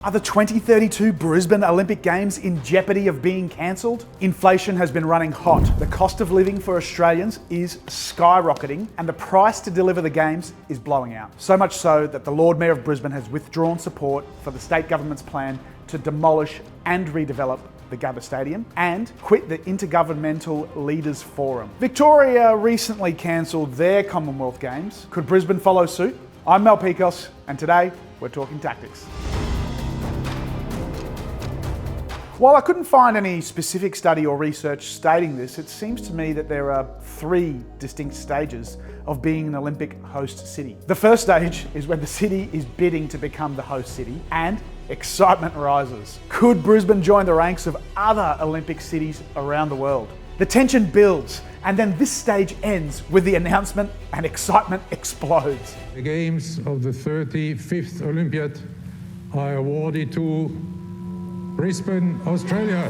Are the 2032 Brisbane Olympic Games in jeopardy of being cancelled? Inflation has been running hot. The cost of living for Australians is skyrocketing and the price to deliver the Games is blowing out. So much so that the Lord Mayor of Brisbane has withdrawn support for the state government's plan to demolish and redevelop the Gabba Stadium and quit the Intergovernmental Leaders Forum. Victoria recently cancelled their Commonwealth Games. Could Brisbane follow suit? I'm Mel Pikos and today we're talking tactics. While I couldn't find any specific study or research stating this, it seems to me that there are three distinct stages of being an Olympic host city. The first stage is when the city is bidding to become the host city and excitement rises. Could Brisbane join the ranks of other Olympic cities around the world? The tension builds and then this stage ends with the announcement and excitement explodes. The Games of the 35th Olympiad are awarded to Brisbane, Australia.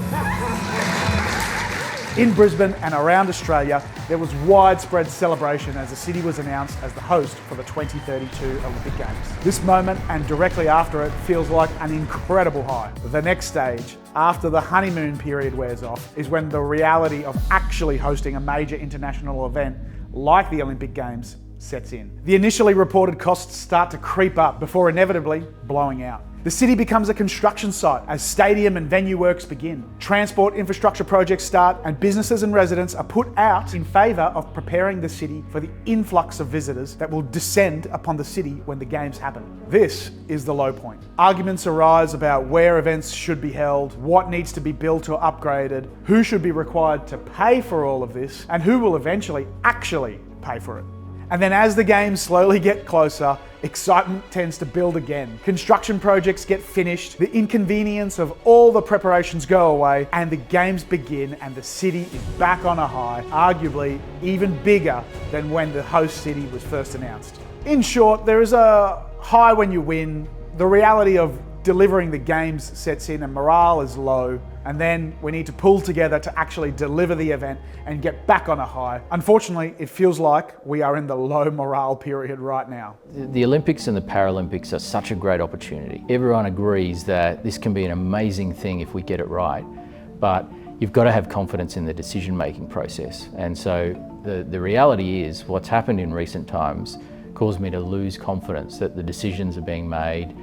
In Brisbane and around Australia, there was widespread celebration as the city was announced as the host for the 2032 Olympic Games. This moment and directly after it feels like an incredible high. The next stage, after the honeymoon period wears off, is when the reality of actually hosting a major international event like the Olympic Games sets in. The initially reported costs start to creep up before inevitably blowing out. The city becomes a construction site as stadium and venue works begin. Transport infrastructure projects start and businesses and residents are put out in favour of preparing the city for the influx of visitors that will descend upon the city when the Games happen. This is the low point. Arguments arise about where events should be held, what needs to be built or upgraded, who should be required to pay for all of this, and who will eventually actually pay for it. And then as the Games slowly get closer, excitement tends to build again. Construction projects get finished, the inconvenience of all the preparations go away, and the Games begin and the city is back on a high, arguably even bigger than when the host city was first announced. In short, there is a high when you win, the reality of delivering the Games sets in and morale is low, and then we need to pull together to actually deliver the event and get back on a high. Unfortunately, it feels like we are in the low morale period right now. The Olympics and the Paralympics are such a great opportunity. Everyone agrees that this can be an amazing thing if we get it right, but you've got to have confidence in the decision-making process. And so the reality is what's happened in recent times caused me to lose confidence that the decisions are being made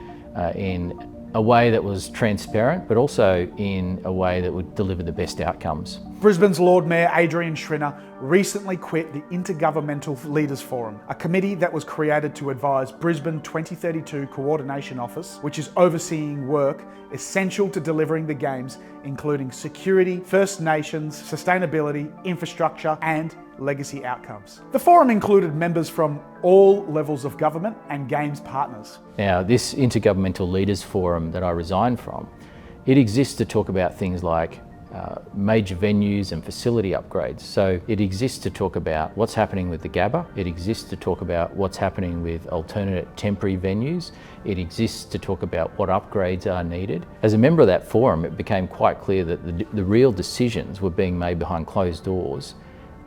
in a way that was transparent, but also in a way that would deliver the best outcomes. Brisbane's Lord Mayor Adrian Schrinner recently quit the Intergovernmental Leaders Forum, a committee that was created to advise Brisbane 2032 Coordination Office, which is overseeing work essential to delivering the Games, including security, First Nations, sustainability, infrastructure, and legacy outcomes. The forum included members from all levels of government and Games partners. Now, this Intergovernmental Leaders Forum that I resigned from, it exists to talk about things like major venues and facility upgrades. So it exists to talk about what's happening with the Gabba. It exists to talk about what's happening with alternate temporary venues. It exists to talk about what upgrades are needed. As a member of that forum, it became quite clear that the real decisions were being made behind closed doors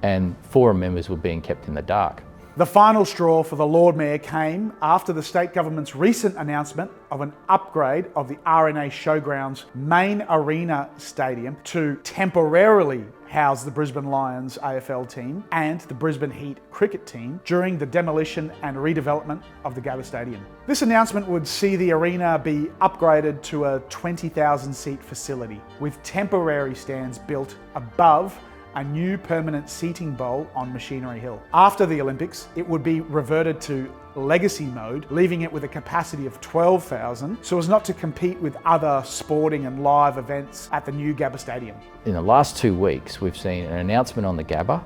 and forum members were being kept in the dark. The final straw for the Lord Mayor came after the state government's recent announcement of an upgrade of the RNA Showgrounds main arena stadium to temporarily house the Brisbane Lions AFL team and the Brisbane Heat cricket team during the demolition and redevelopment of the Gabba Stadium. This announcement would see the arena be upgraded to a 20,000 seat facility with temporary stands built above a new permanent seating bowl on Machinery Hill. After the Olympics, it would be reverted to legacy mode, leaving it with a capacity of 12,000, so as not to compete with other sporting and live events at the new Gabba Stadium. In the last 2 weeks, we've seen an announcement on the Gabba,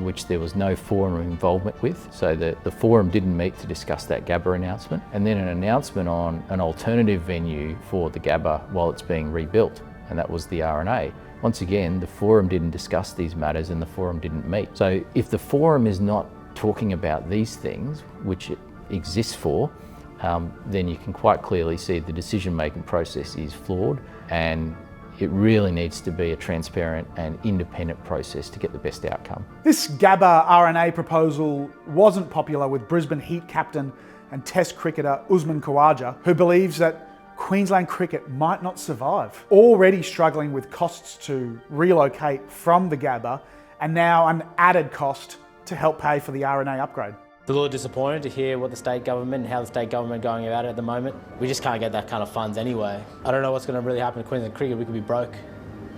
which there was no forum involvement with, so the forum didn't meet to discuss that Gabba announcement, and then an announcement on an alternative venue for the Gabba while it's being rebuilt, and that was the RNA. Once again, the forum didn't discuss these matters and the forum didn't meet. So if the forum is not talking about these things, which it exists for, then you can quite clearly see the decision-making process is flawed and it really needs to be a transparent and independent process to get the best outcome. This Gabba RNA proposal wasn't popular with Brisbane Heat captain and Test cricketer Usman Khawaja, who believes that Queensland cricket might not survive. Already struggling with costs to relocate from the Gabba, and now an added cost to help pay for the RNA upgrade. It's a little disappointed to hear what the state government and how the state government are going about it at the moment. We just can't get that kind of funds anyway. I don't know what's going to really happen to Queensland cricket. We could be broke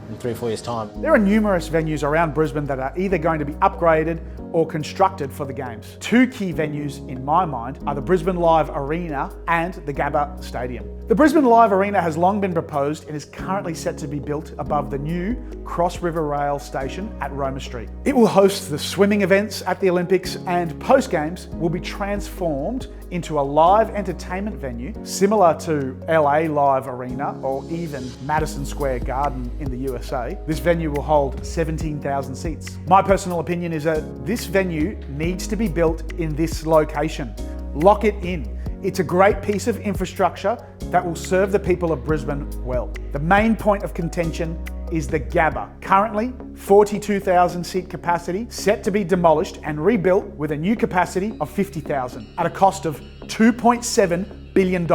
in 3 or 4 years' time. There are numerous venues around Brisbane that are either going to be upgraded or constructed for the games. 2 key venues in my mind are the Brisbane Live Arena and the Gabba Stadium. The Brisbane Live Arena has long been proposed and is currently set to be built above the new Cross River Rail station at Roma Street. It will host the swimming events at the Olympics, and post-games will be transformed into a live entertainment venue similar to LA Live Arena or even Madison Square Garden in the USA. This venue will hold 17,000 seats. My personal opinion is that this venue needs to be built in this location. Lock it in. It's a great piece of infrastructure that will serve the people of Brisbane well. The main point of contention is the Gabba. Currently, 42,000 seat capacity, set to be demolished and rebuilt with a new capacity of 50,000 at a cost of $2.7 billion.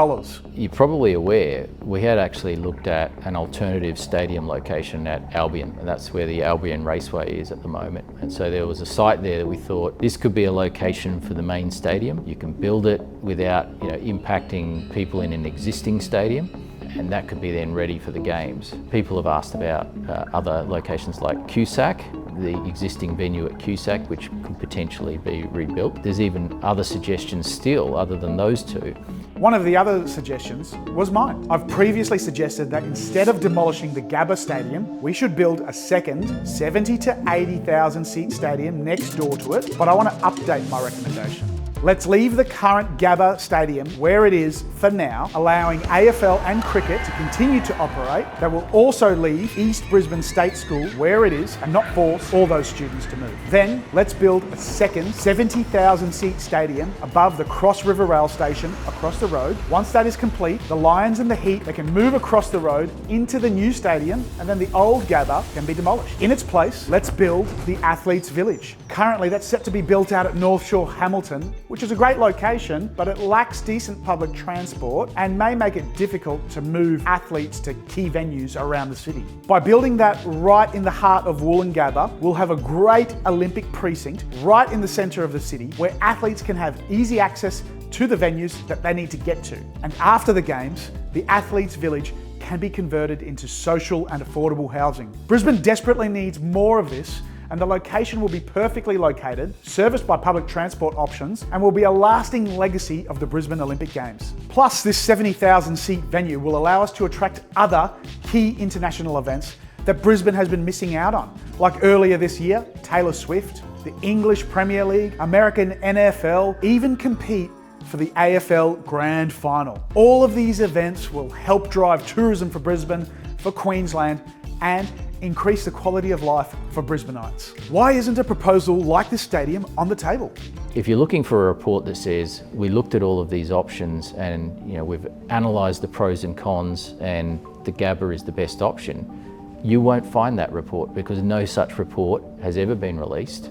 You're probably aware we had actually looked at an alternative stadium location at Albion, and that's where the Albion Raceway is at the moment. And so there was a site there that we thought this could be a location for the main stadium. You can build it without impacting people in an existing stadium, and that could be then ready for the games. People have asked about other locations like Cusack, the existing venue at Cusack, which could potentially be rebuilt. There's even other suggestions still other than those 2. One of the other suggestions was mine. I've previously suggested that instead of demolishing the Gabba Stadium, we should build a second 70 to 80,000 seat stadium next door to it, but I want to update my recommendation. Let's leave the current Gabba Stadium where it is for now, allowing AFL and cricket to continue to operate. That will also leave East Brisbane State School where it is and not force all those students to move. Then let's build a second 70,000 seat stadium above the Cross River Rail station across the road. Once that is complete, the Lions and the Heat, they can move across the road into the new stadium, and then the old Gabba can be demolished. In its place, let's build the Athletes Village. Currently, that's set to be built out at North Shore Hamilton, which is a great location, but it lacks decent public transport and may make it difficult to move athletes to key venues around the city. By building that right in the heart of Wollongabba, we'll have a great Olympic precinct right in the centre of the city where athletes can have easy access to the venues that they need to get to. And after the games, the Athletes Village can be converted into social and affordable housing. Brisbane desperately needs more of this, and the location will be perfectly located, serviced by public transport options, and will be a lasting legacy of the Brisbane Olympic Games. Plus, this 70,000 seat venue will allow us to attract other key international events that Brisbane has been missing out on. Like earlier this year, Taylor Swift, the English Premier League, American NFL, even compete for the AFL Grand Final. All of these events will help drive tourism for Brisbane, for Queensland, and increase the quality of life for Brisbaneites. Why isn't a proposal like this stadium on the table? If you're looking for a report that says we looked at all of these options and we've analysed the pros and cons and the Gabba is the best option, you won't find that report because no such report has ever been released.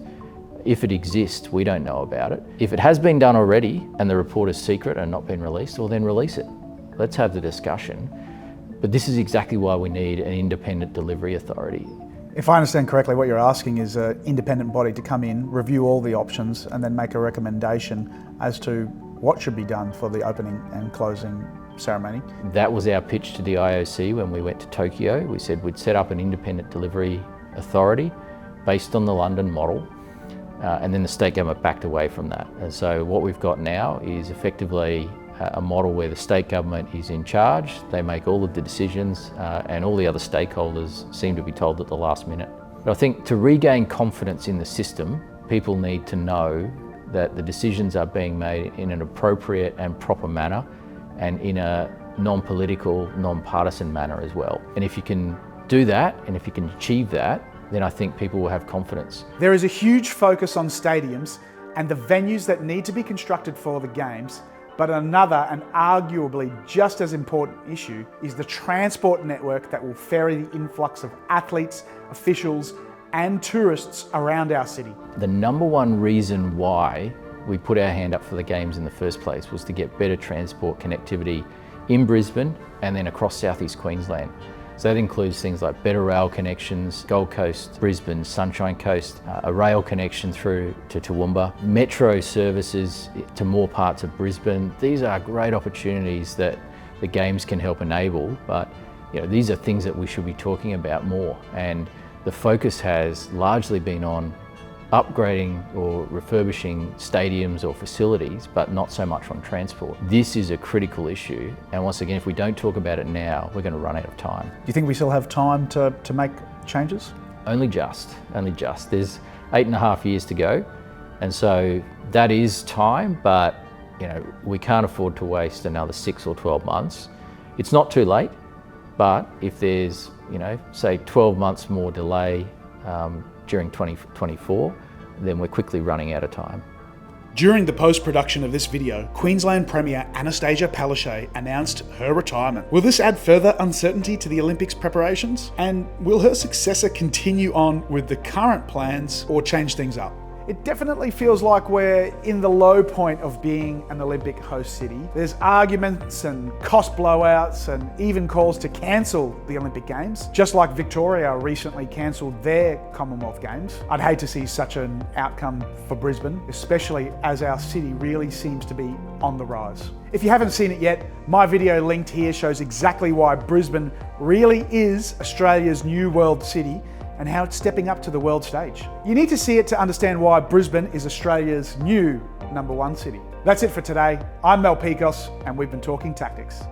If it exists, we don't know about it. If it has been done already and the report is secret and not been released, well then release it. Let's have the discussion. But this is exactly why we need an independent delivery authority. If I understand correctly, what you're asking is an independent body to come in, review all the options, and then make a recommendation as to what should be done for the opening and closing ceremony. That was our pitch to the IOC when we went to Tokyo. We said we'd set up an independent delivery authority based on the London model, and then the state government backed away from that. And so what we've got now is effectively a model where the state government is in charge, they make all of the decisions, and all the other stakeholders seem to be told at the last minute. But I think to regain confidence in the system, people need to know that the decisions are being made in an appropriate and proper manner and in a non-political, non-partisan manner as well. And if you can do that, and if you can achieve that, then I think people will have confidence. There is a huge focus on stadiums and the venues that need to be constructed for the games, but another and arguably just as important issue is the transport network that will ferry the influx of athletes, officials, and tourists around our city. The number one reason why we put our hand up for the games in the first place was to get better transport connectivity in Brisbane and then across southeast Queensland. So that includes things like better rail connections, Gold Coast, Brisbane, Sunshine Coast, a rail connection through to Toowoomba, metro services to more parts of Brisbane. These are great opportunities that the Games can help enable, but these are things that we should be talking about more. And the focus has largely been on upgrading or refurbishing stadiums or facilities, but not so much on transport. This is a critical issue, and once again, if we don't talk about it now, we're going to run out of time. Do you think we still have time to make changes? Only just. There's 8.5 years to go, and so that is time, but we can't afford to waste another 6 or 12 months. It's not too late, but if there's, say 12 months more delay during 2024, then we're quickly running out of time. During the post-production of this video, Queensland Premier Annastacia Palaszczuk announced her retirement. Will this add further uncertainty to the Olympics preparations? And will her successor continue on with the current plans or change things up? It definitely feels like we're in the low point of being an Olympic host city. There's arguments and cost blowouts and even calls to cancel the Olympic Games, just like Victoria recently cancelled their Commonwealth Games. I'd hate to see such an outcome for Brisbane, especially as our city really seems to be on the rise. If you haven't seen it yet, my video linked here shows exactly why Brisbane really is Australia's new world city and how it's stepping up to the world stage. You need to see it to understand why Brisbane is Australia's new #1 city. That's it for today. I'm Pikos, and we've been talking tactics.